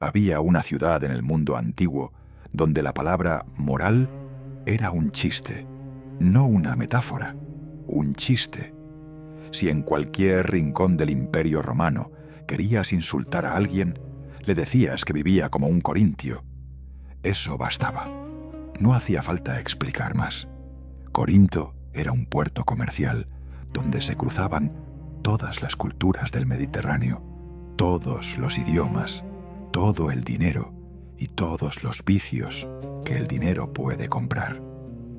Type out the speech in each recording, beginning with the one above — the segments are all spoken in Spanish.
Había una ciudad en el mundo antiguo donde la palabra moral era un chiste, no una metáfora, un chiste. Si en cualquier rincón del Imperio Romano querías insultar a alguien, le decías que vivía como un corintio. Eso bastaba. No hacía falta explicar más. Corinto era un puerto comercial donde se cruzaban todas las culturas del Mediterráneo, todos los idiomas, todo el dinero y todos los vicios que el dinero puede comprar.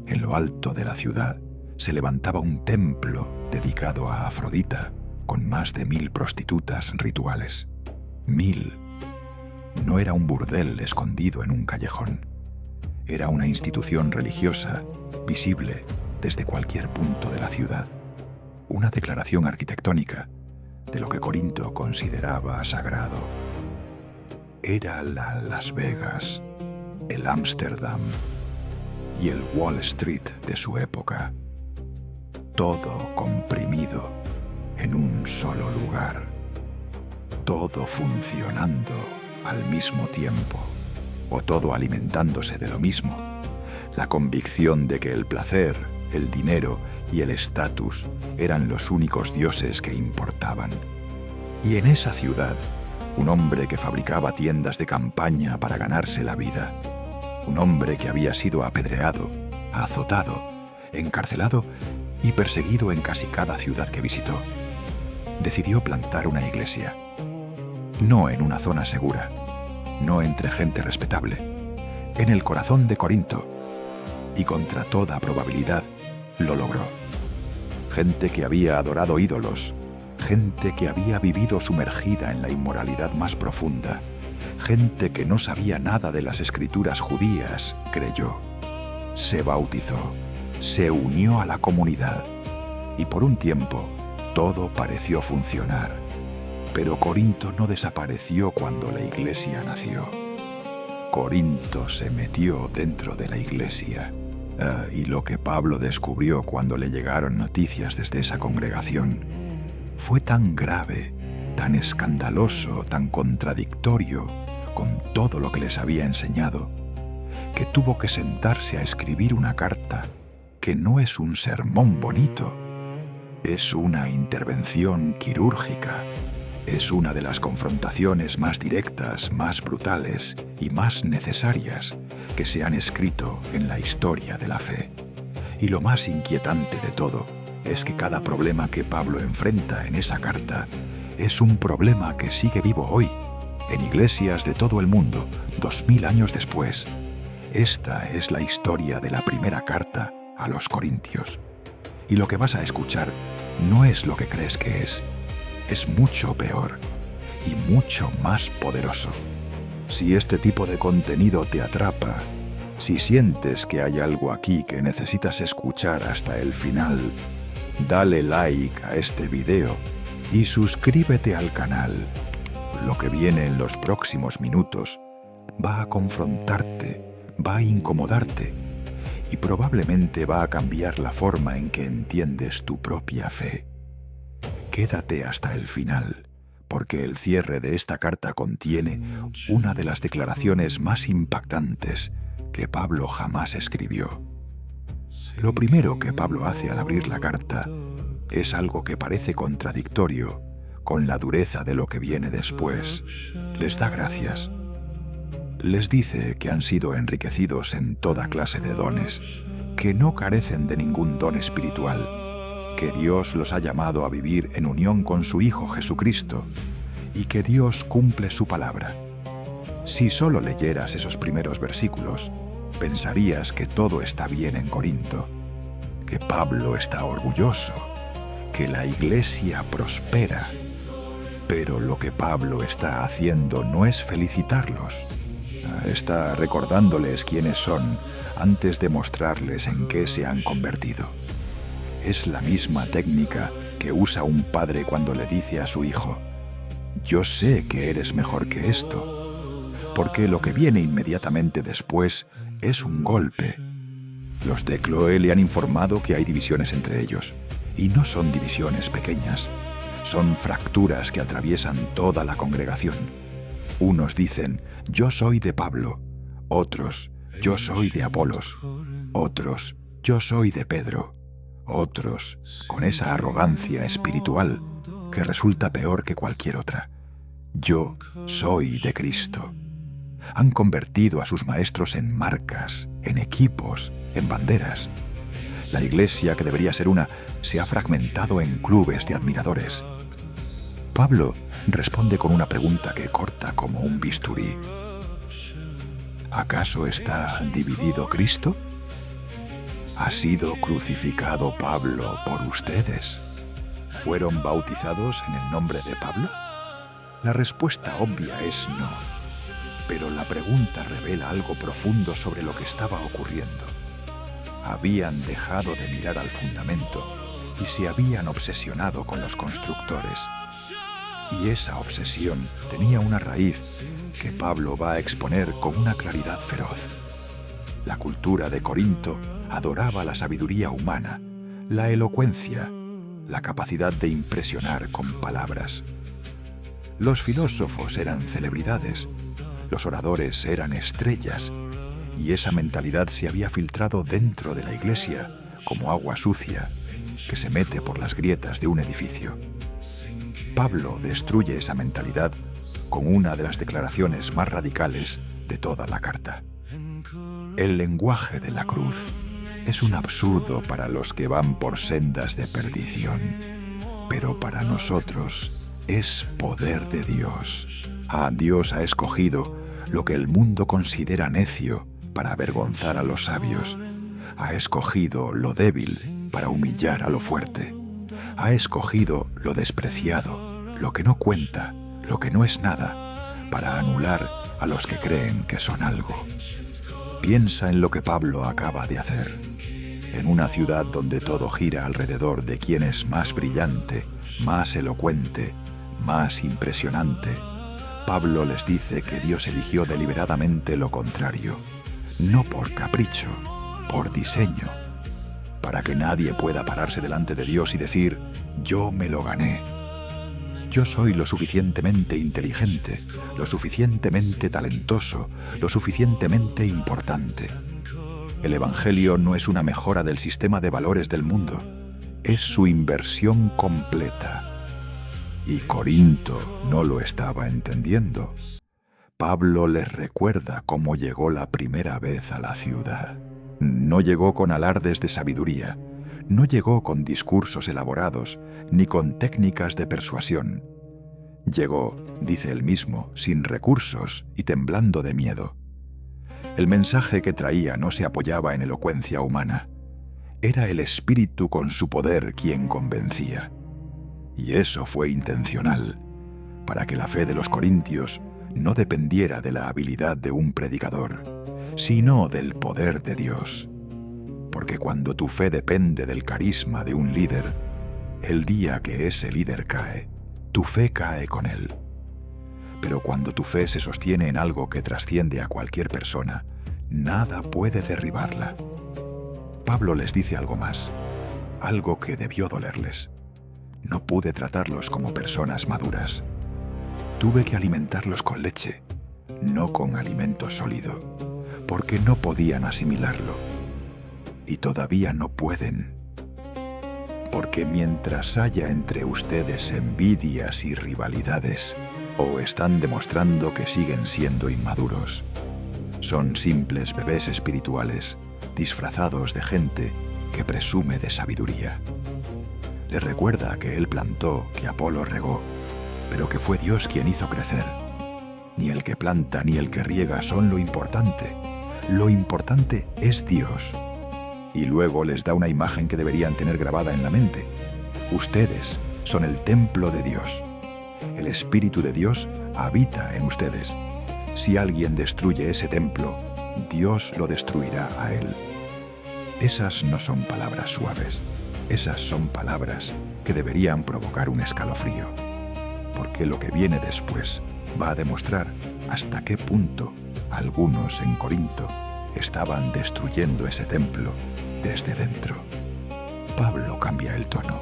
En lo alto de la ciudad se levantaba un templo dedicado a Afrodita, con más de 1000 prostitutas rituales. 1000. No era un burdel escondido en un callejón. Era una institución religiosa, visible desde cualquier punto de la ciudad. Una declaración arquitectónica de lo que Corinto consideraba sagrado. Era la Las Vegas, el Ámsterdam y el Wall Street de su época. Todo comprimido en un solo lugar. Todo funcionando al mismo tiempo, o todo alimentándose de lo mismo. La convicción de que el placer, el dinero y el estatus eran los únicos dioses que importaban. Y en esa ciudad, un hombre que fabricaba tiendas de campaña para ganarse la vida, un hombre que había sido apedreado, azotado, encarcelado y perseguido en casi cada ciudad que visitó, decidió plantar una iglesia. No en una zona segura, no entre gente respetable, en el corazón de Corinto, y contra toda probabilidad lo logró. Gente que había adorado ídolos, gente que había vivido sumergida en la inmoralidad más profunda, gente que no sabía nada de las escrituras judías, creyó. Se bautizó, se unió a la comunidad, y por un tiempo todo pareció funcionar. Pero Corinto no desapareció cuando la iglesia nació. Corinto se metió dentro de la iglesia. Y lo que Pablo descubrió cuando le llegaron noticias desde esa congregación fue tan grave, tan escandaloso, tan contradictorio con todo lo que les había enseñado, que tuvo que sentarse a escribir una carta que no es un sermón bonito, es una intervención quirúrgica. Es una de las confrontaciones más directas, más brutales y más necesarias que se han escrito en la historia de la fe. Y lo más inquietante de todo es que cada problema que Pablo enfrenta en esa carta es un problema que sigue vivo hoy, en iglesias de todo el mundo, 2000 años después. Esta es la historia de la primera carta a los Corintios. Y lo que vas a escuchar no es lo que crees que es mucho peor y mucho más poderoso. Si este tipo de contenido te atrapa, si sientes que hay algo aquí que necesitas escuchar hasta el final, dale like a este video y suscríbete al canal. Lo que viene en los próximos minutos va a confrontarte, va a incomodarte y probablemente va a cambiar la forma en que entiendes tu propia fe. Quédate hasta el final, porque el cierre de esta carta contiene una de las declaraciones más impactantes que Pablo jamás escribió. Lo primero que Pablo hace al abrir la carta es algo que parece contradictorio con la dureza de lo que viene después. Les da gracias. Les dice que han sido enriquecidos en toda clase de dones, que no carecen de ningún don espiritual, que Dios los ha llamado a vivir en unión con su Hijo Jesucristo y que Dios cumple su palabra. Si solo leyeras esos primeros versículos, pensarías que todo está bien en Corinto, que Pablo está orgulloso, que la iglesia prospera. Pero lo que Pablo está haciendo no es felicitarlos. Está recordándoles quiénes son antes de mostrarles en qué se han convertido. Es la misma técnica que usa un padre cuando le dice a su hijo: «Yo sé que eres mejor que esto», porque lo que viene inmediatamente después es un golpe. Los de Cloé le han informado que hay divisiones entre ellos, y no son divisiones pequeñas, son fracturas que atraviesan toda la congregación. Unos dicen, yo soy de Pablo, otros, yo soy de Apolos, otros, yo soy de Pedro, otros, con esa arrogancia espiritual que resulta peor que cualquier otra, yo soy de Cristo. Han convertido a sus maestros en marcas, en equipos, en banderas. La iglesia, que debería ser una, se ha fragmentado en clubes de admiradores. Pablo responde con una pregunta que corta como un bisturí. ¿Acaso está dividido Cristo? ¿Ha sido crucificado Pablo por ustedes? ¿Fueron bautizados en el nombre de Pablo? La respuesta obvia es no, pero la pregunta revela algo profundo sobre lo que estaba ocurriendo. Habían dejado de mirar al fundamento y se habían obsesionado con los constructores. Y esa obsesión tenía una raíz que Pablo va a exponer con una claridad feroz. La cultura de Corinto adoraba la sabiduría humana, la elocuencia, la capacidad de impresionar con palabras. Los filósofos eran celebridades, los oradores eran estrellas, y esa mentalidad se había filtrado dentro de la iglesia como agua sucia que se mete por las grietas de un edificio. Pablo destruye esa mentalidad con una de las declaraciones más radicales de toda la carta. El lenguaje de la cruz es un absurdo para los que van por sendas de perdición, pero para nosotros es poder de Dios. Dios ha escogido lo que el mundo considera necio para avergonzar a los sabios. Ha escogido lo débil para humillar a lo fuerte. Ha escogido lo despreciado, lo que no cuenta, lo que no es nada, para anular a los que creen que son algo. Piensa en lo que Pablo acaba de hacer. En una ciudad donde todo gira alrededor de quién es más brillante, más elocuente, más impresionante, Pablo les dice que Dios eligió deliberadamente lo contrario, no por capricho, por diseño, para que nadie pueda pararse delante de Dios y decir, yo me lo gané. Yo soy lo suficientemente inteligente, lo suficientemente talentoso, lo suficientemente importante. El Evangelio no es una mejora del sistema de valores del mundo, es su inversión completa. Y Corinto no lo estaba entendiendo. Pablo les recuerda cómo llegó la primera vez a la ciudad. No llegó con alardes de sabiduría, no llegó con discursos elaborados, ni con técnicas de persuasión. Llegó, dice él mismo, sin recursos y temblando de miedo. El mensaje que traía no se apoyaba en elocuencia humana. Era el Espíritu con su poder quien convencía. Y eso fue intencional, para que la fe de los corintios no dependiera de la habilidad de un predicador, sino del poder de Dios. Porque cuando tu fe depende del carisma de un líder, el día que ese líder cae, tu fe cae con él. Pero cuando tu fe se sostiene en algo que trasciende a cualquier persona, nada puede derribarla. Pablo les dice algo más, algo que debió dolerles. No pude tratarlos como personas maduras. Tuve que alimentarlos con leche, no con alimento sólido, porque no podían asimilarlo. Y todavía no pueden. Porque mientras haya entre ustedes envidias y rivalidades, o están demostrando que siguen siendo inmaduros. Son simples bebés espirituales, disfrazados de gente que presume de sabiduría. Les recuerda que él plantó, que Apolo regó, pero que fue Dios quien hizo crecer. Ni el que planta ni el que riega son lo importante. Lo importante es Dios. Y luego les da una imagen que deberían tener grabada en la mente. Ustedes son el templo de Dios. El Espíritu de Dios habita en ustedes. Si alguien destruye ese templo, Dios lo destruirá a él. Esas no son palabras suaves. Esas son palabras que deberían provocar un escalofrío. Porque lo que viene después va a demostrar hasta qué punto algunos en Corinto estaban destruyendo ese templo desde dentro. Pablo cambia el tono.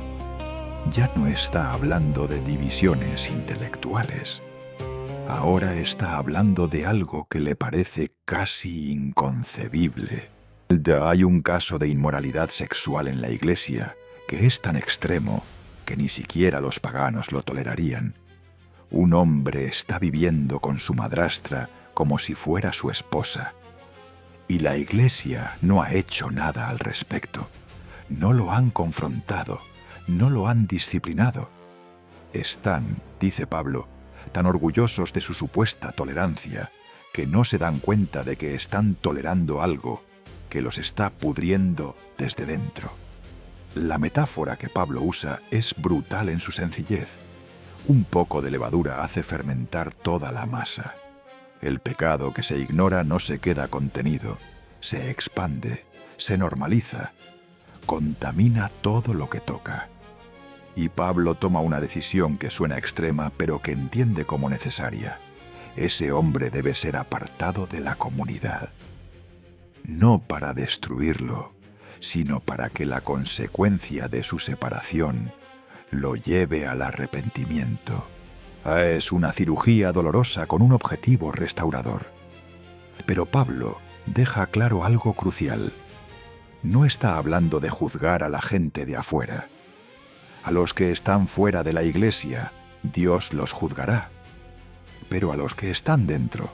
Ya no está hablando de divisiones intelectuales. ahora está hablando de algo que le parece casi inconcebible. Hay un caso de inmoralidad sexual en la Iglesia que es tan extremo que ni siquiera los paganos lo tolerarían. Un hombre está viviendo con su madrastra como si fuera su esposa. Y la Iglesia no ha hecho nada al respecto. No lo han confrontado, no lo han disciplinado. Están, dice Pablo, tan orgullosos de su supuesta tolerancia que no se dan cuenta de que están tolerando algo que los está pudriendo desde dentro. La metáfora que Pablo usa es brutal en su sencillez. Un poco de levadura hace fermentar toda la masa. El pecado que se ignora no se queda contenido, se expande, se normaliza, contamina todo lo que toca. Y Pablo toma una decisión que suena extrema, pero que entiende como necesaria. Ese hombre debe ser apartado de la comunidad. No para destruirlo, sino para que la consecuencia de su separación lo lleve al arrepentimiento. Es una cirugía dolorosa con un objetivo restaurador. Pero Pablo deja claro algo crucial. No está hablando de juzgar a la gente de afuera. A los que están fuera de la Iglesia, Dios los juzgará. Pero a los que están dentro,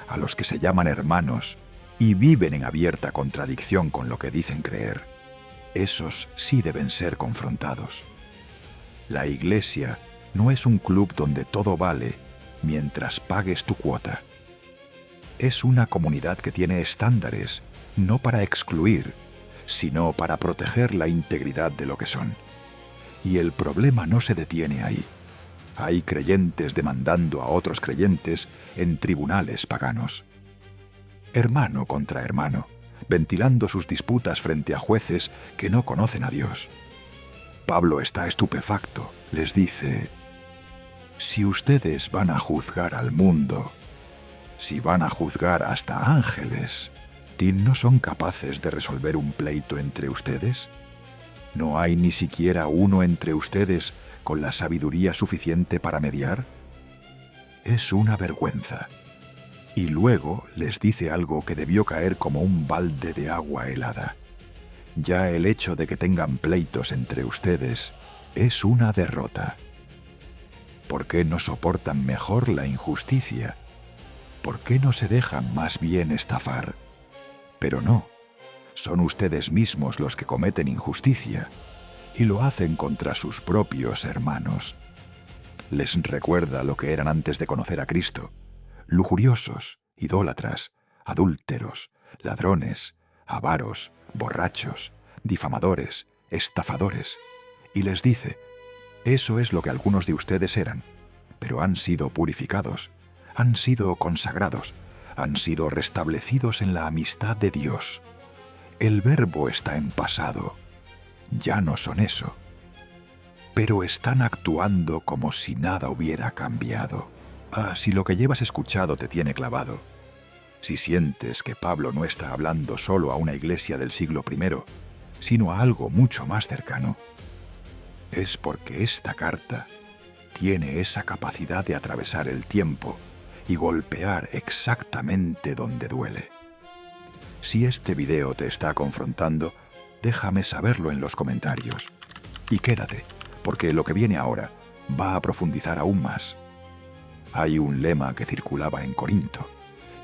a los que se llaman hermanos y viven en abierta contradicción con lo que dicen creer, esos sí deben ser confrontados. La Iglesia no es un club donde todo vale mientras pagues tu cuota. Es una comunidad que tiene estándares, no para excluir, sino para proteger la integridad de lo que son. Y el problema no se detiene ahí. Hay creyentes demandando a otros creyentes en tribunales paganos. Hermano contra hermano, ventilando sus disputas frente a jueces que no conocen a Dios. Pablo está estupefacto. Les dice: si ustedes van a juzgar al mundo, si van a juzgar hasta ángeles, ¿no son capaces de resolver un pleito entre ustedes? ¿No hay ni siquiera uno entre ustedes con la sabiduría suficiente para mediar? Es una vergüenza. Y luego les dice algo que debió caer como un balde de agua helada. Ya el hecho de que tengan pleitos entre ustedes es una derrota. ¿Por qué no soportan mejor la injusticia? ¿Por qué no se dejan más bien estafar? Pero no, son ustedes mismos los que cometen injusticia y lo hacen contra sus propios hermanos. Les recuerda lo que eran antes de conocer a Cristo: lujuriosos, idólatras, adúlteros, ladrones, avaros, borrachos, difamadores, estafadores. Y les dice: eso es lo que algunos de ustedes eran, pero han sido purificados, han sido consagrados, han sido restablecidos en la amistad de Dios. El verbo está en pasado. Ya no son eso. Pero están actuando como si nada hubiera cambiado. Si lo que llevas escuchado te tiene clavado, si sientes que Pablo no está hablando solo a una iglesia del siglo I, sino a algo mucho más cercano, es porque esta carta tiene esa capacidad de atravesar el tiempo y golpear exactamente donde duele. Si este video te está confrontando, déjame saberlo en los comentarios. Y quédate, porque lo que viene ahora va a profundizar aún más. Hay un lema que circulaba en Corinto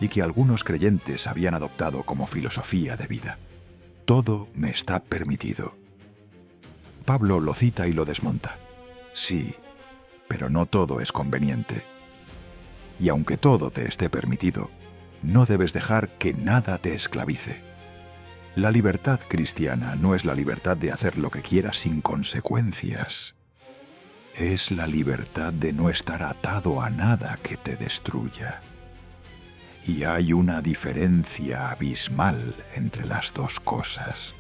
y que algunos creyentes habían adoptado como filosofía de vida: todo me está permitido. Pablo lo cita y lo desmonta. Sí, pero no todo es conveniente. Y aunque todo te esté permitido, no debes dejar que nada te esclavice. La libertad cristiana no es la libertad de hacer lo que quieras sin consecuencias. Es la libertad de no estar atado a nada que te destruya. Y hay una diferencia abismal entre las dos cosas.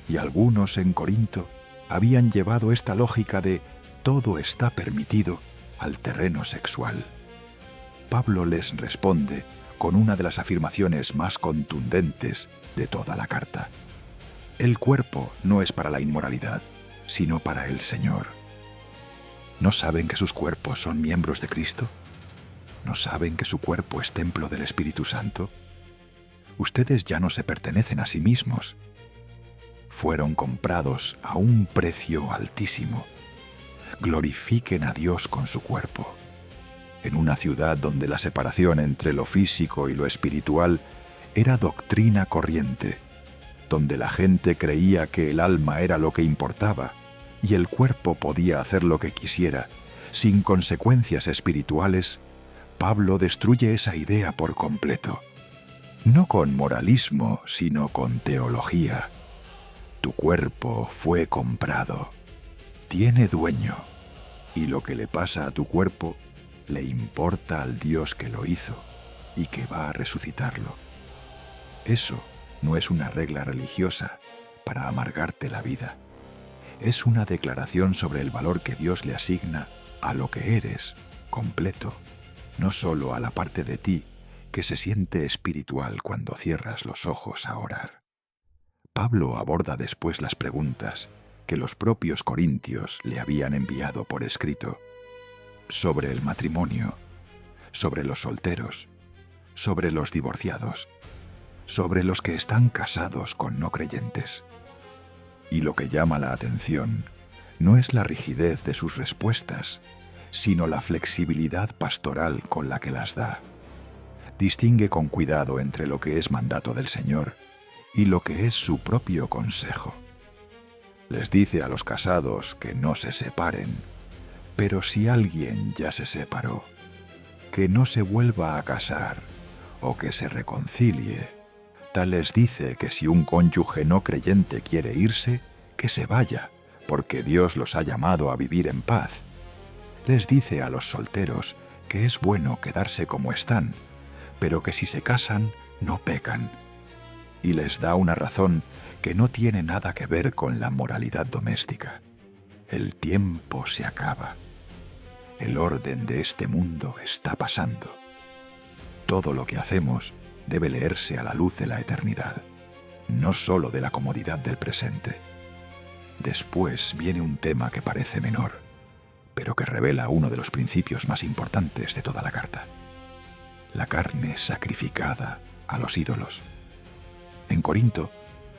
Y algunos en Corinto habían llevado esta lógica de todo está permitido al terreno sexual. Pablo les responde con una de las afirmaciones más contundentes de toda la carta. El cuerpo no es para la inmoralidad, sino para el Señor. ¿No saben que sus cuerpos son miembros de Cristo? ¿No saben que su cuerpo es templo del Espíritu Santo? Ustedes ya no se pertenecen a sí mismos. Fueron comprados a un precio altísimo. Glorifiquen a Dios con su cuerpo. En una ciudad donde la separación entre lo físico y lo espiritual era doctrina corriente, donde la gente creía que el alma era lo que importaba y el cuerpo podía hacer lo que quisiera, sin consecuencias espirituales, Pablo destruye esa idea por completo. No con moralismo, sino con teología. Tu cuerpo fue comprado, tiene dueño, y lo que le pasa a tu cuerpo le importa al Dios que lo hizo y que va a resucitarlo. Eso no es una regla religiosa para amargarte la vida. Es una declaración sobre el valor que Dios le asigna a lo que eres, completo, no solo a la parte de ti que se siente espiritual cuando cierras los ojos a orar. Pablo aborda después las preguntas que los propios corintios le habían enviado por escrito sobre el matrimonio, sobre los solteros, sobre los divorciados, sobre los que están casados con no creyentes. Y lo que llama la atención no es la rigidez de sus respuestas, sino la flexibilidad pastoral con la que las da. Distingue con cuidado entre lo que es mandato del Señor y lo que es su propio consejo. Les dice a los casados que no se separen, pero si alguien ya se separó, que no se vuelva a casar o que se reconcilie. Tal les dice que si un cónyuge no creyente quiere irse, que se vaya, porque Dios los ha llamado a vivir en paz. Les dice a los solteros que es bueno quedarse como están, pero que si se casan, no pecan. Y les da una razón que no tiene nada que ver con la moralidad doméstica. El tiempo se acaba. El orden de este mundo está pasando. Todo lo que hacemos debe leerse a la luz de la eternidad, no solo de la comodidad del presente. Después viene un tema que parece menor, pero que revela uno de los principios más importantes de toda la carta: la carne sacrificada a los ídolos. En Corinto,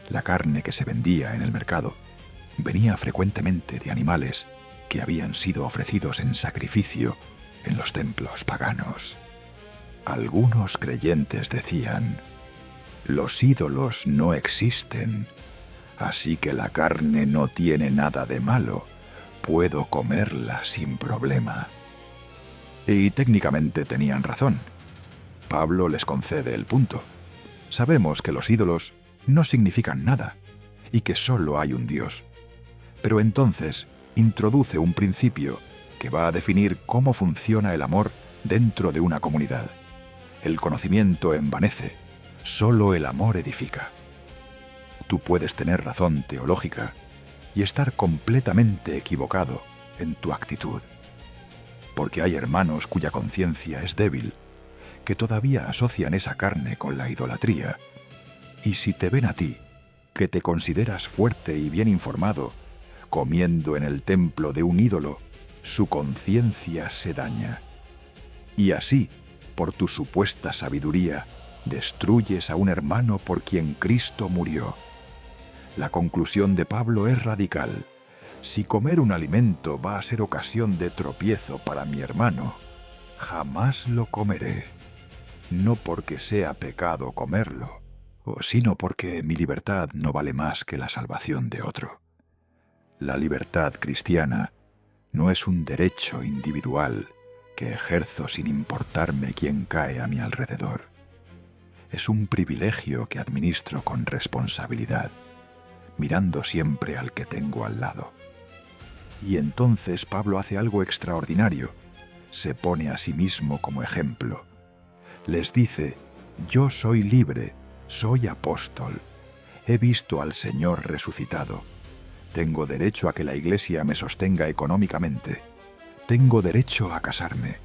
la carne que se vendía en el mercado venía frecuentemente de animales que habían sido ofrecidos en sacrificio en los templos paganos. Algunos creyentes decían: los ídolos no existen, así que la carne no tiene nada de malo, puedo comerla sin problema. Y técnicamente tenían razón. Pablo les concede el punto. Sabemos que los ídolos no significan nada y que solo hay un Dios. Pero entonces introduce un principio que va a definir cómo funciona el amor dentro de una comunidad. El conocimiento envanece, solo el amor edifica. Tú puedes tener razón teológica y estar completamente equivocado en tu actitud. Porque hay hermanos cuya conciencia es débil, que todavía asocian esa carne con la idolatría, y si te ven a ti, que te consideras fuerte y bien informado, comiendo en el templo de un ídolo, su conciencia se daña. Y así, por tu supuesta sabiduría, destruyes a un hermano por quien Cristo murió. La conclusión de Pablo es radical. Si comer un alimento va a ser ocasión de tropiezo para mi hermano, jamás lo comeré. No porque sea pecado comerlo, sino porque mi libertad no vale más que la salvación de otro. La libertad cristiana no es un derecho individual que ejerzo sin importarme quién cae a mi alrededor. Es un privilegio que administro con responsabilidad, mirando siempre al que tengo al lado. Y entonces Pablo hace algo extraordinario. Se pone a sí mismo como ejemplo. Les dice: yo soy libre, soy apóstol, he visto al Señor resucitado, tengo derecho a que la Iglesia me sostenga económicamente, tengo derecho a casarme,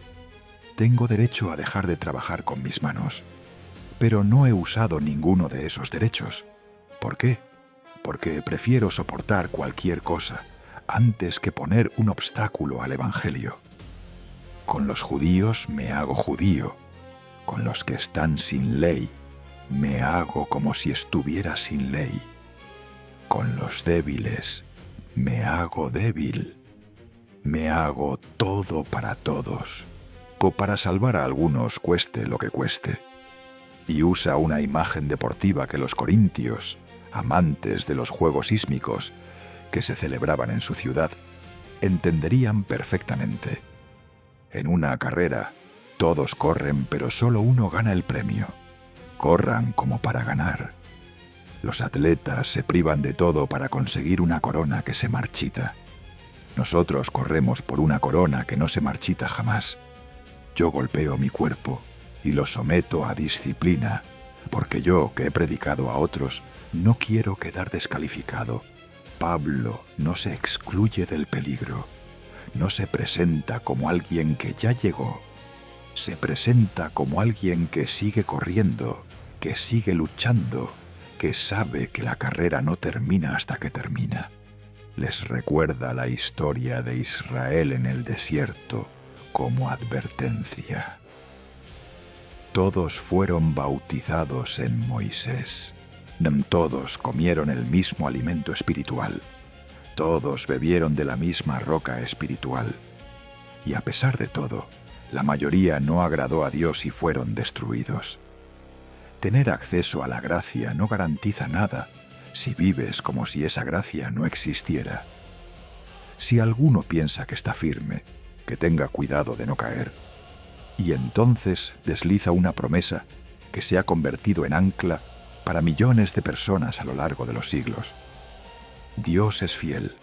tengo derecho a dejar de trabajar con mis manos, pero no he usado ninguno de esos derechos. ¿Por qué? Porque prefiero soportar cualquier cosa antes que poner un obstáculo al Evangelio. Con los judíos me hago judío, con los que están sin ley me hago como si estuviera sin ley. Con los débiles me hago débil, me hago todo para todos, o para salvar a algunos cueste lo que cueste. Y usa una imagen deportiva que los corintios, amantes de los juegos sísmicos que se celebraban en su ciudad, entenderían perfectamente. En una carrera, todos corren, pero solo uno gana el premio. Corran como para ganar. Los atletas se privan de todo para conseguir una corona que se marchita. Nosotros corremos por una corona que no se marchita jamás. Yo golpeo mi cuerpo y lo someto a disciplina, porque yo, que he predicado a otros, no quiero quedar descalificado. Pablo no se excluye del peligro. No se presenta como alguien que ya llegó. Se presenta como alguien que sigue corriendo, que sigue luchando, que sabe que la carrera no termina hasta que termina. Les recuerda la historia de Israel en el desierto como advertencia. Todos fueron bautizados en Moisés. Todos comieron el mismo alimento espiritual. Todos bebieron de la misma roca espiritual. Y a pesar de todo, la mayoría no agradó a Dios y fueron destruidos. Tener acceso a la gracia no garantiza nada si vives como si esa gracia no existiera. Si alguno piensa que está firme, que tenga cuidado de no caer. Y entonces desliza una promesa que se ha convertido en ancla para millones de personas a lo largo de los siglos. Dios es fiel.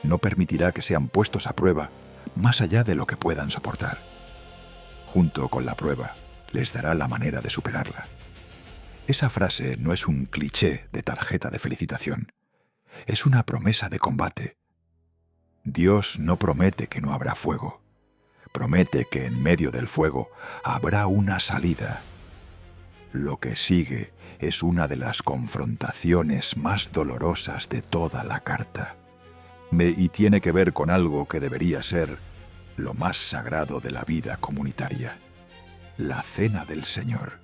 No permitirá que sean puestos a prueba más allá de lo que puedan soportar. Junto con la prueba, les dará la manera de superarla. Esa frase no es un cliché de tarjeta de felicitación. Es una promesa de combate. Dios no promete que no habrá fuego. Promete que en medio del fuego habrá una salida. Lo que sigue es una de las confrontaciones más dolorosas de toda la carta. Y tiene que ver con algo que debería ser lo más sagrado de la vida comunitaria: la cena del Señor.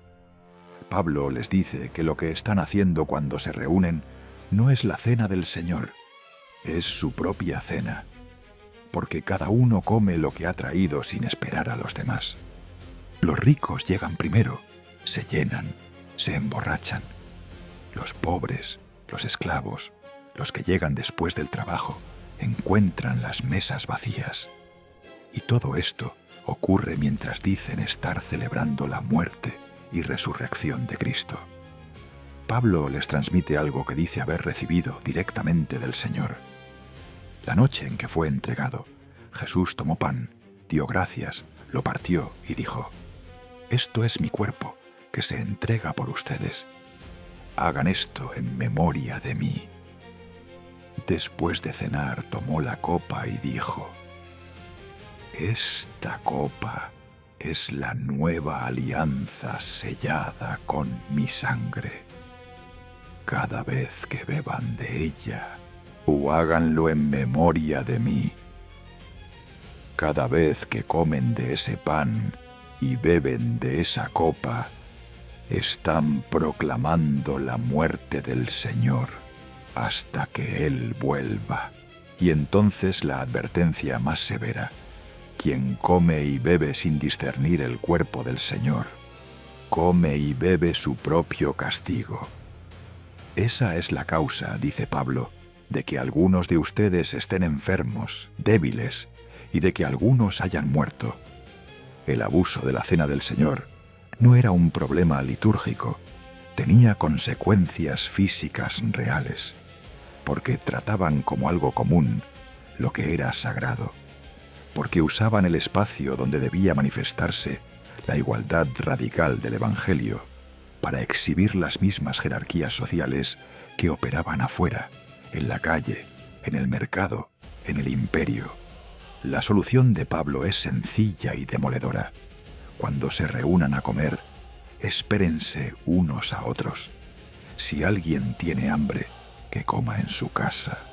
Pablo les dice que lo que están haciendo cuando se reúnen no es la cena del Señor, es su propia cena, porque cada uno come lo que ha traído sin esperar a los demás. Los ricos llegan primero, se llenan, se emborrachan. Los pobres, los esclavos, los que llegan después del trabajo, encuentran las mesas vacías. Y todo esto ocurre mientras dicen estar celebrando la muerte y resurrección de Cristo. Pablo les transmite algo que dice haber recibido directamente del Señor. La noche en que fue entregado, Jesús tomó pan, dio gracias, lo partió y dijo: «Esto es mi cuerpo, que se entrega por ustedes. Hagan esto en memoria de mí». Después de cenar, tomó la copa y dijo: «Esta copa es la nueva alianza sellada con mi sangre. Cada vez que beban de ella, o háganlo en memoria de mí. Cada vez que comen de ese pan y beben de esa copa, están proclamando la muerte del Señor hasta que Él vuelva». Y entonces la advertencia más severa: quien come y bebe sin discernir el cuerpo del Señor, come y bebe su propio castigo. Esa es la causa, dice Pablo, de que algunos de ustedes estén enfermos, débiles, y de que algunos hayan muerto. El abuso de la cena del Señor no era un problema litúrgico, tenía consecuencias físicas reales, porque trataban como algo común lo que era sagrado, porque usaban el espacio donde debía manifestarse la igualdad radical del Evangelio para exhibir las mismas jerarquías sociales que operaban afuera, en la calle, en el mercado, en el imperio. La solución de Pablo es sencilla y demoledora. Cuando se reúnan a comer, espérense unos a otros. Si alguien tiene hambre, que coma en su casa.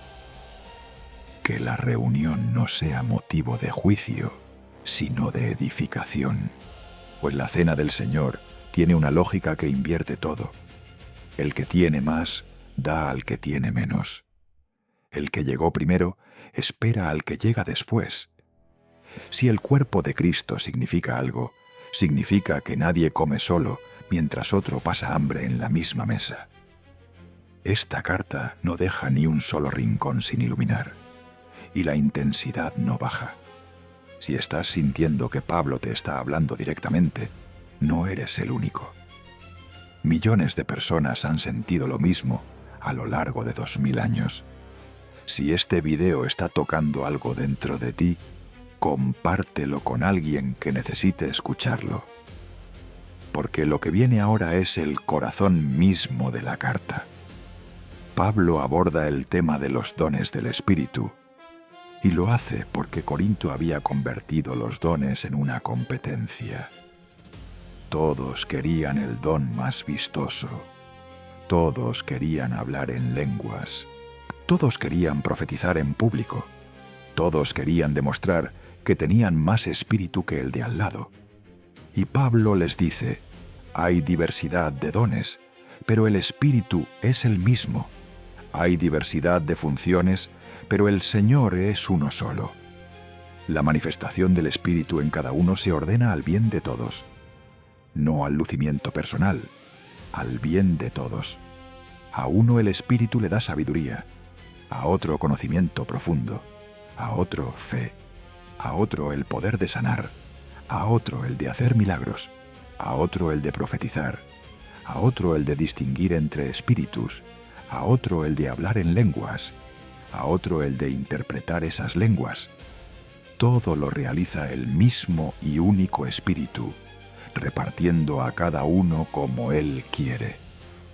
Que la reunión no sea motivo de juicio, sino de edificación. Pues la cena del Señor tiene una lógica que invierte todo. El que tiene más, da al que tiene menos. El que llegó primero, espera al que llega después. Si el cuerpo de Cristo significa algo, significa que nadie come solo mientras otro pasa hambre en la misma mesa. Esta carta no deja ni un solo rincón sin iluminar, y la intensidad no baja. Si estás sintiendo que Pablo te está hablando directamente, no eres el único. Millones de personas han sentido lo mismo a lo largo de 2000 años. Si este video está tocando algo dentro de ti, compártelo con alguien que necesite escucharlo. Porque lo que viene ahora es el corazón mismo de la carta. Pablo aborda el tema de los dones del Espíritu, y lo hace porque Corinto había convertido los dones en una competencia. Todos querían el don más vistoso. Todos querían hablar en lenguas. Todos querían profetizar en público. Todos querían demostrar que tenían más espíritu que el de al lado. Y Pablo les dice, hay diversidad de dones, pero el espíritu es el mismo. Hay diversidad de funciones, pero el Señor es uno solo. La manifestación del espíritu en cada uno se ordena al bien de todos. No al lucimiento personal, al bien de todos. A uno el espíritu le da sabiduría, a otro conocimiento profundo, a otro fe, a otro el poder de sanar, a otro el de hacer milagros, a otro el de profetizar, a otro el de distinguir entre espíritus, a otro el de hablar en lenguas, a otro el de interpretar esas lenguas. Todo lo realiza el mismo y único espíritu, repartiendo a cada uno como Él quiere,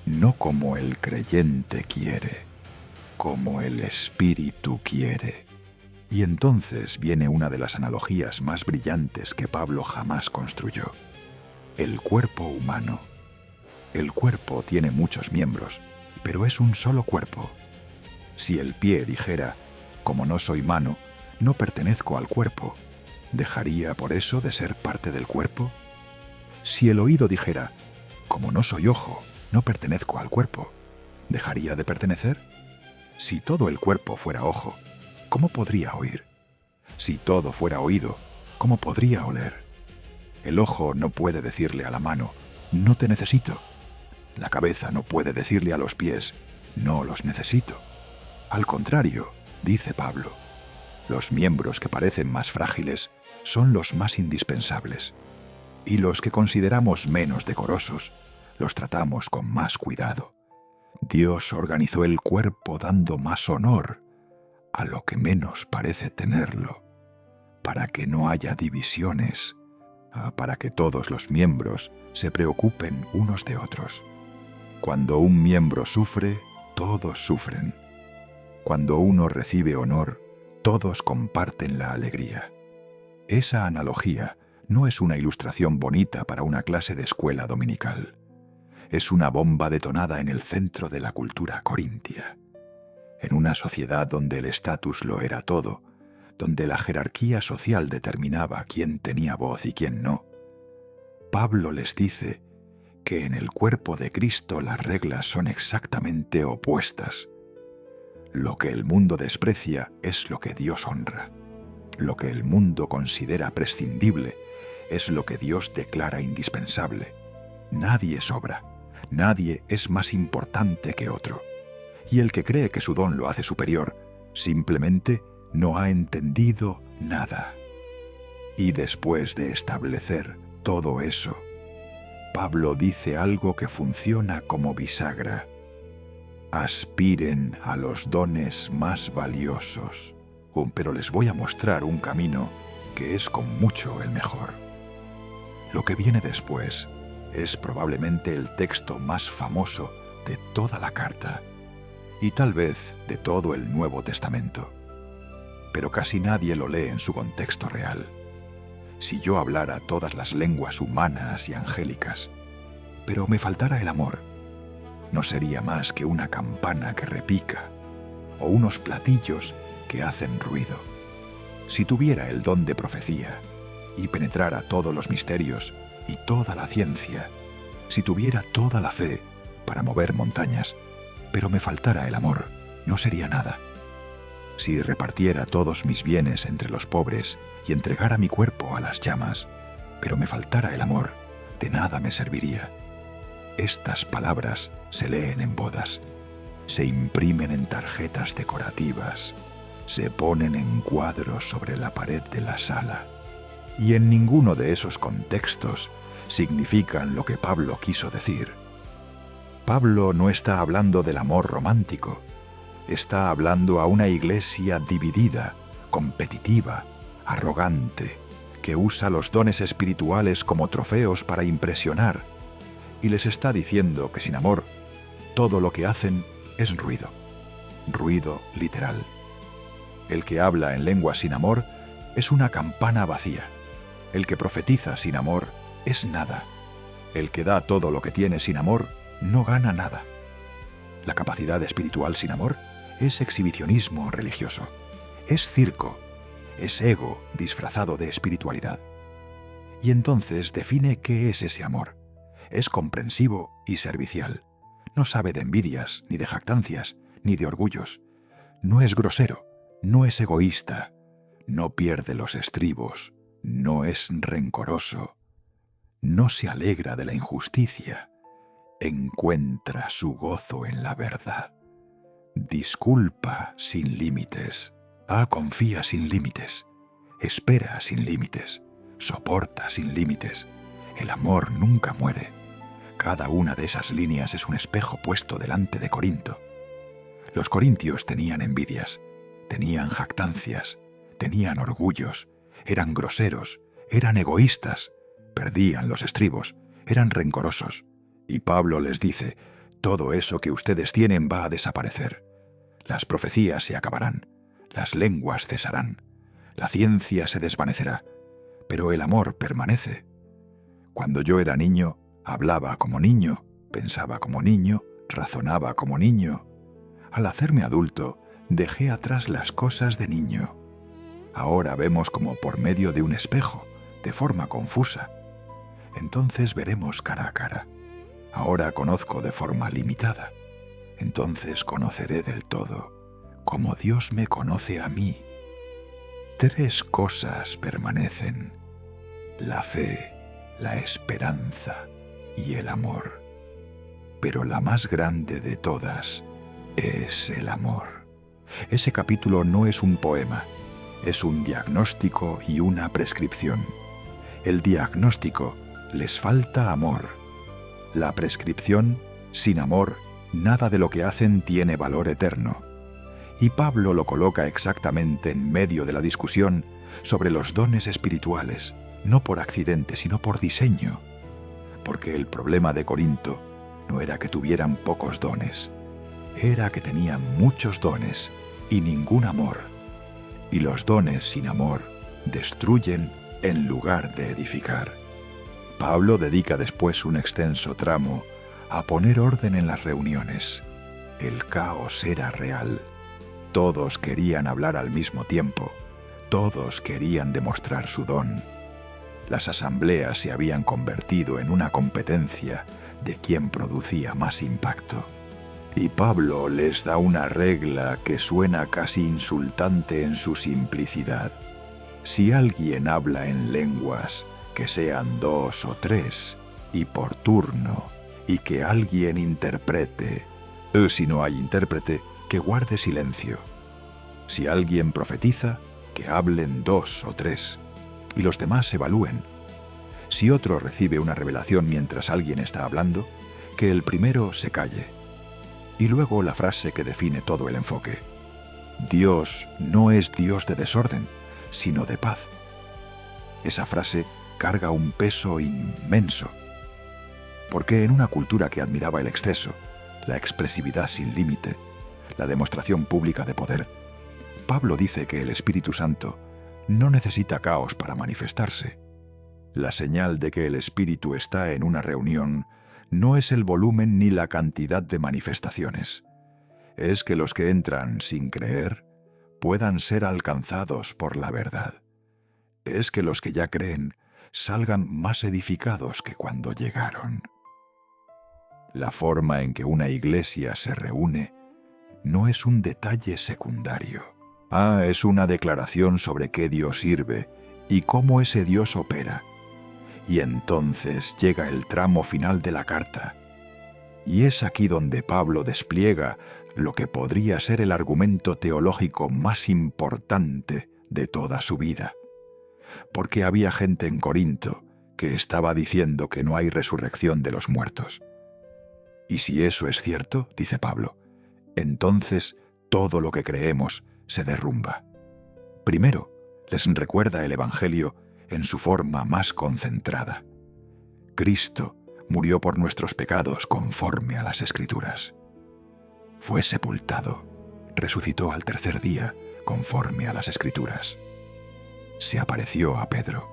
no como el creyente quiere, como el Espíritu quiere. Y entonces viene una de las analogías más brillantes que Pablo jamás construyó: el cuerpo humano. El cuerpo tiene muchos miembros, pero es un solo cuerpo. Si el pie dijera, como no soy mano, no pertenezco al cuerpo, ¿dejaría por eso de ser parte del cuerpo? Si el oído dijera, como no soy ojo, no pertenezco al cuerpo, ¿dejaría de pertenecer? Si todo el cuerpo fuera ojo, ¿cómo podría oír? Si todo fuera oído, ¿cómo podría oler? El ojo no puede decirle a la mano, no te necesito. La cabeza no puede decirle a los pies, no los necesito. Al contrario, dice Pablo, los miembros que parecen más frágiles son los más indispensables, y los que consideramos menos decorosos los tratamos con más cuidado. Dios organizó el cuerpo dando más honor a lo que menos parece tenerlo, para que no haya divisiones, para que todos los miembros se preocupen unos de otros. Cuando un miembro sufre, todos sufren. Cuando uno recibe honor, todos comparten la alegría. Esa analogía no es una ilustración bonita para una clase de escuela dominical. Es una bomba detonada en el centro de la cultura corintia. En una sociedad donde el estatus lo era todo, donde la jerarquía social determinaba quién tenía voz y quién no, Pablo les dice que en el cuerpo de Cristo las reglas son exactamente opuestas. Lo que el mundo desprecia es lo que Dios honra. Lo que el mundo considera prescindible es lo que Dios declara indispensable. Nadie sobra, nadie es más importante que otro. Y el que cree que su don lo hace superior, simplemente no ha entendido nada. Y después de establecer todo eso, Pablo dice algo que funciona como bisagra. Aspiren a los dones más valiosos, pero les voy a mostrar un camino que es con mucho el mejor. Lo que viene después es probablemente el texto más famoso de toda la carta y tal vez de todo el Nuevo Testamento. Pero casi nadie lo lee en su contexto real. Si yo hablara todas las lenguas humanas y angélicas, pero me faltara el amor, no sería más que una campana que repica o unos platillos que hacen ruido. Si tuviera el don de profecía, y penetrara todos los misterios y toda la ciencia, si tuviera toda la fe para mover montañas, pero me faltara el amor, no sería nada. Si repartiera todos mis bienes entre los pobres y entregara mi cuerpo a las llamas, pero me faltara el amor, de nada me serviría. Estas palabras se leen en bodas, se imprimen en tarjetas decorativas, se ponen en cuadros sobre la pared de la sala, y en ninguno de esos contextos significan lo que Pablo quiso decir. Pablo no está hablando del amor romántico, está hablando a una iglesia dividida, competitiva, arrogante, que usa los dones espirituales como trofeos para impresionar, y les está diciendo que sin amor, todo lo que hacen es ruido, ruido literal. El que habla en lengua sin amor es una campana vacía. El que profetiza sin amor es nada. El que da todo lo que tiene sin amor no gana nada. La capacidad espiritual sin amor es exhibicionismo religioso, es circo, es ego disfrazado de espiritualidad. Y entonces define qué es ese amor. Es comprensivo y servicial. No sabe de envidias, ni de jactancias, ni de orgullos. No es grosero, no es egoísta, no pierde los estribos, no es rencoroso, no se alegra de la injusticia, encuentra su gozo en la verdad. Disculpa sin límites, confía sin límites, espera sin límites, soporta sin límites. El amor nunca muere. Cada una de esas líneas es un espejo puesto delante de Corinto. Los corintios tenían envidias, tenían jactancias, tenían orgullos, eran groseros, eran egoístas, perdían los estribos, eran rencorosos. Y Pablo les dice, todo eso que ustedes tienen va a desaparecer. Las profecías se acabarán, las lenguas cesarán, la ciencia se desvanecerá, pero el amor permanece. Cuando yo era niño, hablaba como niño, pensaba como niño, razonaba como niño. Al hacerme adulto, dejé atrás las cosas de niño. Ahora vemos como por medio de un espejo, de forma confusa. Entonces veremos cara a cara. Ahora conozco de forma limitada. Entonces conoceré del todo, como Dios me conoce a mí. 3 cosas permanecen: la fe, la esperanza y el amor. Pero la más grande de todas es el amor. Ese capítulo no es un poema, es un diagnóstico y una prescripción. El diagnóstico: les falta amor. La prescripción: sin amor, nada de lo que hacen tiene valor eterno. Y Pablo lo coloca exactamente en medio de la discusión sobre los dones espirituales, no por accidente, sino por diseño. Porque el problema de Corinto no era que tuvieran pocos dones, era que tenían muchos dones y ningún amor. Y los dones sin amor destruyen en lugar de edificar. Pablo dedica después un extenso tramo a poner orden en las reuniones. El caos era real. Todos querían hablar al mismo tiempo. Todos querían demostrar su don. Las asambleas se habían convertido en una competencia de quién producía más impacto. Y Pablo les da una regla que suena casi insultante en su simplicidad. Si alguien habla en lenguas, que sean 2 o 3, y por turno, y que alguien interprete. Si no hay intérprete, que guarde silencio. Si alguien profetiza, que hablen 2 o 3, y los demás evalúen. Si otro recibe una revelación mientras alguien está hablando, que el primero se calle. Y luego la frase que define todo el enfoque. Dios no es Dios de desorden, sino de paz. Esa frase carga un peso inmenso, porque en una cultura que admiraba el exceso, la expresividad sin límite, la demostración pública de poder, Pablo dice que el Espíritu Santo no necesita caos para manifestarse. La señal de que el Espíritu está en una reunión no es el volumen ni la cantidad de manifestaciones, es que los que entran sin creer puedan ser alcanzados por la verdad. es que los que ya creen salgan más edificados que cuando llegaron. La forma en que una iglesia se reúne no es un detalle secundario. Es una declaración sobre qué Dios sirve y cómo ese Dios opera. Y entonces llega el tramo final de la carta. Y es aquí donde Pablo despliega lo que podría ser el argumento teológico más importante de toda su vida. Porque había gente en Corinto que estaba diciendo que no hay resurrección de los muertos. Y si eso es cierto, dice Pablo, entonces todo lo que creemos se derrumba. Primero, les recuerda el Evangelio en su forma más concentrada. Cristo murió por nuestros pecados conforme a las Escrituras. Fue sepultado, resucitó al tercer día conforme a las Escrituras. Se apareció a Pedro,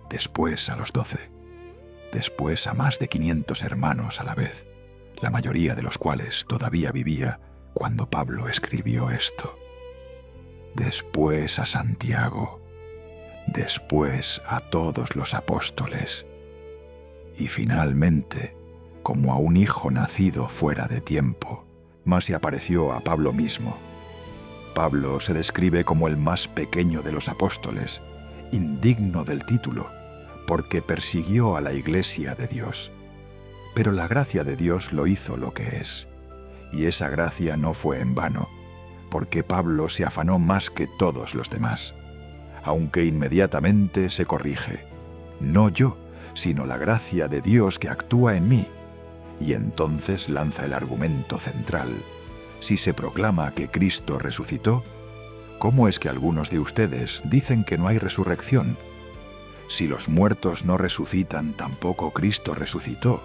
después a los 12, después a más de 500 hermanos a la vez, la mayoría de los cuales todavía vivía cuando Pablo escribió esto. Después a Santiago, después a todos los apóstoles, y finalmente, como a un hijo nacido fuera de tiempo, mas se apareció a Pablo mismo. Pablo se describe como el más pequeño de los apóstoles, indigno del título, porque persiguió a la iglesia de Dios. Pero la gracia de Dios lo hizo lo que es, y esa gracia no fue en vano, porque Pablo se afanó más que todos los demás, aunque inmediatamente se corrige. No yo, sino la gracia de Dios que actúa en mí. Y entonces lanza el argumento central. Si se proclama que Cristo resucitó, ¿cómo es que algunos de ustedes dicen que no hay resurrección? Si los muertos no resucitan, tampoco Cristo resucitó.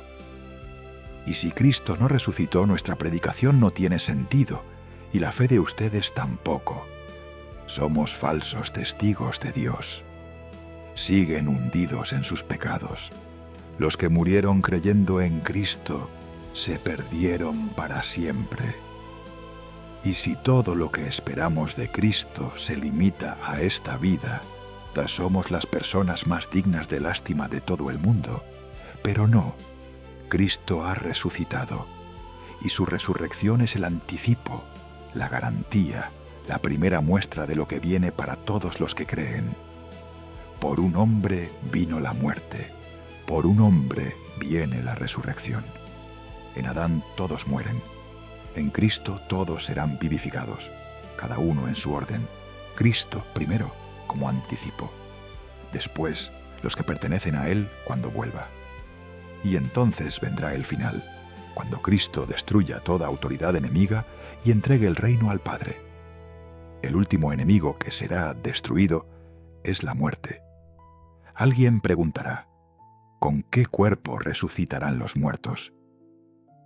Y si Cristo no resucitó, nuestra predicación no tiene sentido, y la fe de ustedes tampoco. Somos falsos testigos de Dios. Siguen hundidos en sus pecados. Los que murieron creyendo en Cristo se perdieron para siempre. Y si todo lo que esperamos de Cristo se limita a esta vida, somos las personas más dignas de lástima de todo el mundo. Pero no, Cristo ha resucitado, y su resurrección es el anticipo, la garantía, la primera muestra de lo que viene para todos los que creen. Por un hombre vino la muerte, por un hombre viene la resurrección. En Adán todos mueren, en Cristo todos serán vivificados, cada uno en su orden. Cristo primero, como anticipo, después los que pertenecen a Él cuando vuelva. Y entonces vendrá el final, cuando Cristo destruya toda autoridad enemiga y entregue el reino al Padre. El último enemigo que será destruido es la muerte. Alguien preguntará, ¿con qué cuerpo resucitarán los muertos?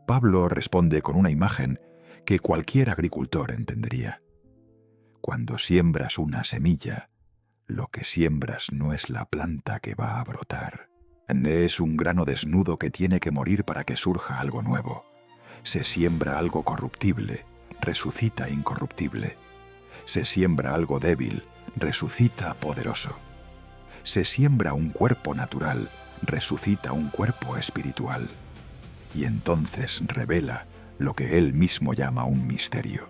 Pablo responde con una imagen que cualquier agricultor entendería. Cuando siembras una semilla, lo que siembras no es la planta que va a brotar. Es un grano desnudo que tiene que morir para que surja algo nuevo. Se siembra algo corruptible, resucita incorruptible. Se siembra algo débil, resucita poderoso. Se siembra un cuerpo natural, resucita un cuerpo espiritual. Y entonces revela lo que él mismo llama un misterio.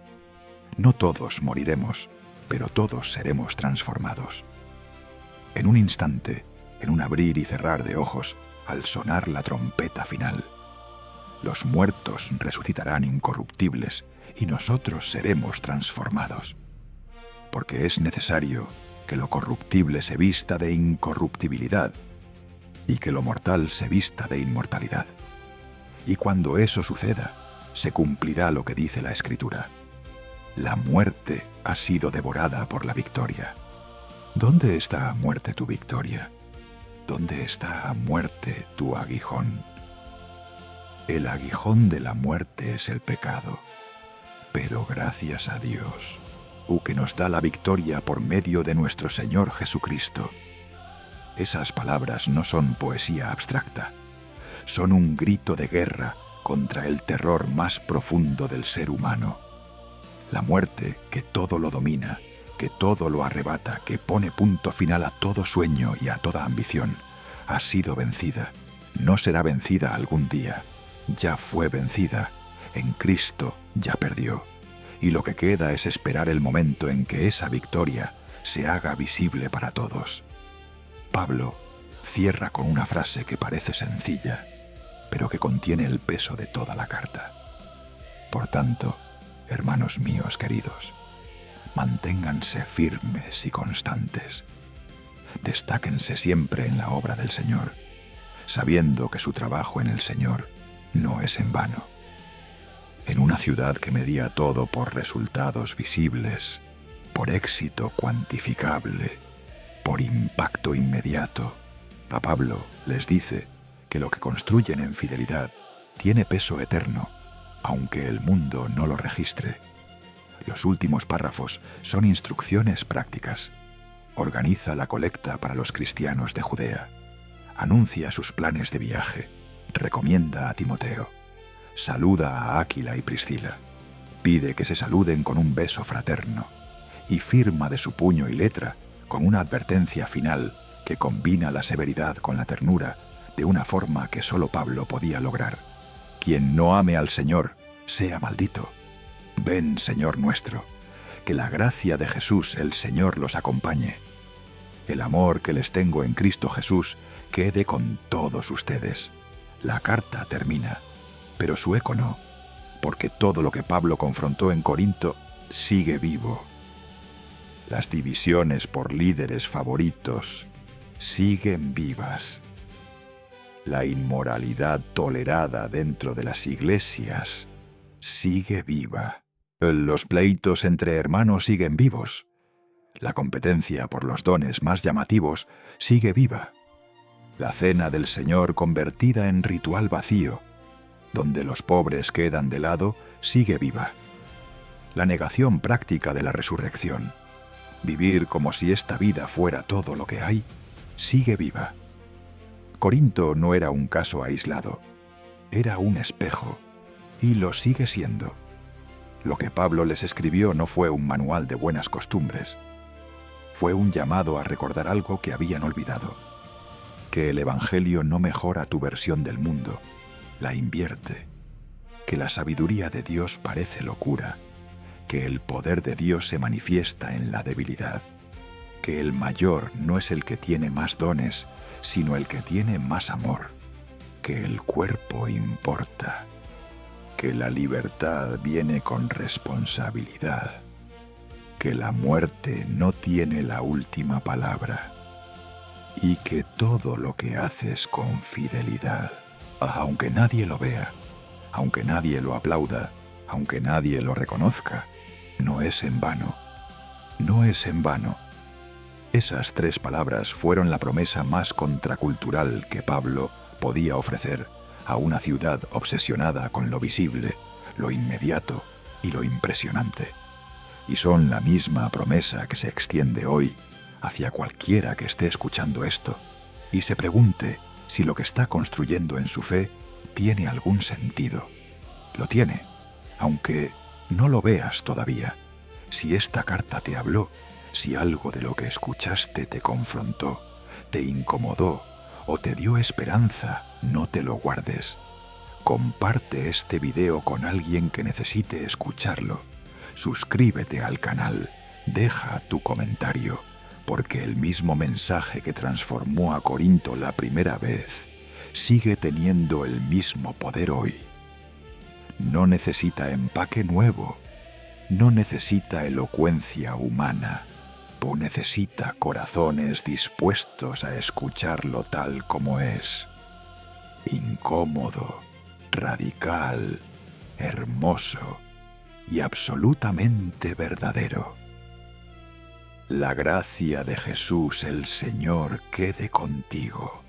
No todos moriremos, pero todos seremos transformados. En un instante, en un abrir y cerrar de ojos, al sonar la trompeta final, los muertos resucitarán incorruptibles y nosotros seremos transformados. Porque es necesario que lo corruptible se vista de incorruptibilidad y que lo mortal se vista de inmortalidad. Y cuando eso suceda, se cumplirá lo que dice la Escritura. La muerte ha sido devorada por la victoria. ¿Dónde está, muerte, tu victoria? ¿Dónde está, muerte, tu aguijón? El aguijón de la muerte es el pecado, pero gracias a Dios, que nos da la victoria por medio de nuestro Señor Jesucristo. Esas palabras no son poesía abstracta, son un grito de guerra contra el terror más profundo del ser humano. La muerte, que todo lo domina, que todo lo arrebata, que pone punto final a todo sueño y a toda ambición, ha sido vencida. No será vencida algún día. Ya fue vencida. En Cristo ya perdió. Y lo que queda es esperar el momento en que esa victoria se haga visible para todos. Pablo cierra con una frase que parece sencilla, pero que contiene el peso de toda la carta. Por tanto, hermanos míos queridos, manténganse firmes y constantes. Destáquense siempre en la obra del Señor, sabiendo que su trabajo en el Señor no es en vano. En una ciudad que medía todo por resultados visibles, por éxito cuantificable, por impacto inmediato, a Pablo les dice que lo que construyen en fidelidad tiene peso eterno, aunque el mundo no lo registre. Los últimos párrafos son instrucciones prácticas. Organiza la colecta para los cristianos de Judea. Anuncia sus planes de viaje. Recomienda a Timoteo. Saluda a Áquila y Priscila. Pide que se saluden con un beso fraterno. Y firma de su puño y letra con una advertencia final que combina la severidad con la ternura de una forma que solo Pablo podía lograr. Quien no ame al Señor, sea maldito. Ven, Señor nuestro, que la gracia de Jesús el Señor los acompañe. El amor que les tengo en Cristo Jesús quede con todos ustedes. La carta termina, pero su eco no, porque todo lo que Pablo confrontó en Corinto sigue vivo. Las divisiones por líderes favoritos siguen vivas. La inmoralidad tolerada dentro de las iglesias sigue viva. Los pleitos entre hermanos siguen vivos. La competencia por los dones más llamativos sigue viva. La cena del Señor convertida en ritual vacío, donde los pobres quedan de lado, sigue viva. La negación práctica de la resurrección, vivir como si esta vida fuera todo lo que hay, sigue viva. Corinto no era un caso aislado, era un espejo, y lo sigue siendo. Lo que Pablo les escribió no fue un manual de buenas costumbres, fue un llamado a recordar algo que habían olvidado, que el Evangelio no mejora tu versión del mundo, la invierte, que la sabiduría de Dios parece locura, que el poder de Dios se manifiesta en la debilidad, que el mayor no es el que tiene más dones, sino el que tiene más amor, que el cuerpo importa, que la libertad viene con responsabilidad, que la muerte no tiene la última palabra y que todo lo que haces con fidelidad, aunque nadie lo vea, aunque nadie lo aplauda, aunque nadie lo reconozca, no es en vano. No es en vano. Esas 3 palabras fueron la promesa más contracultural que Pablo podía ofrecer a una ciudad obsesionada con lo visible, lo inmediato y lo impresionante. Y son la misma promesa que se extiende hoy hacia cualquiera que esté escuchando esto y se pregunte si lo que está construyendo en su fe tiene algún sentido. Lo tiene, aunque no lo veas todavía. Si esta carta te habló, si algo de lo que escuchaste te confrontó, te incomodó o te dio esperanza, no te lo guardes. Comparte este video con alguien que necesite escucharlo. Suscríbete al canal, deja tu comentario, porque el mismo mensaje que transformó a Corinto la primera vez sigue teniendo el mismo poder hoy. No necesita empaque nuevo, no necesita elocuencia humana, necesita corazones dispuestos a escucharlo tal como es. Incómodo, radical, hermoso y absolutamente verdadero. La gracia de Jesús el Señor quede contigo.